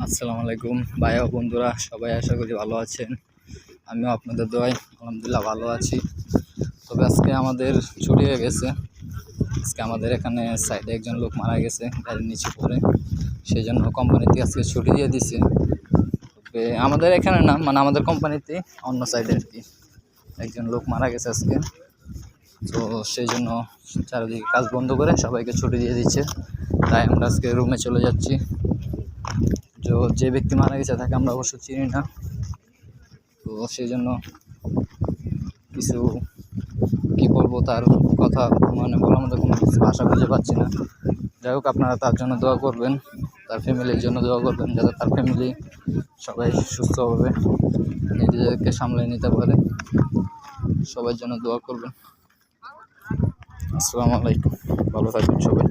আসসালামু আলাইকুম ভাই ও বন্ধুরা, সবাই আশা করি ভালো আছেন। আমিও আপনাদের দোয়ায় আলহামদুলিল্লাহ ভালো আছি। তবে আজকে আমাদের ছুটি হয়ে গেছে। আজকে আমাদের এখানে সাইডে একজন লোক মারা গেছে গাড়ির নিচে পড়ে, সেই জন্য কোম্পানিতে আজকে ছুটি দিয়ে দিছে। তবে আমাদের এখানে না, মানে আমাদের কোম্পানিতে অন্য সাইডে আর কি একজন লোক মারা গেছে আজকে। তো সেই জন্য চারিদিকে কাজ বন্ধ করে সবাইকে ছুটি দিয়ে দিচ্ছে। তাই আমরা আজকে রুমে চলে যাচ্ছি। তো যে ব্যক্তি মারা গেছে তাকে আমরা অবশ্য চিনি না, তো সেই জন্য কিছু কি বলবো তার কথা, মানে বলার মধ্যে কোনো কিছু ভাষা খুঁজে পাচ্ছি না। যাই হোক, আপনারা তার জন্য দোয়া করবেন, তার ফ্যামিলির জন্য দোয়া করবেন, যাতে তার ফ্যামিলি সবাই সুস্থভাবে নিজেদেরকে সামলে নিতে পারে। সবার জন্য দোয়া করবেন। আসসালামু আলাইকুম, ভালো থাকবেন সবাই।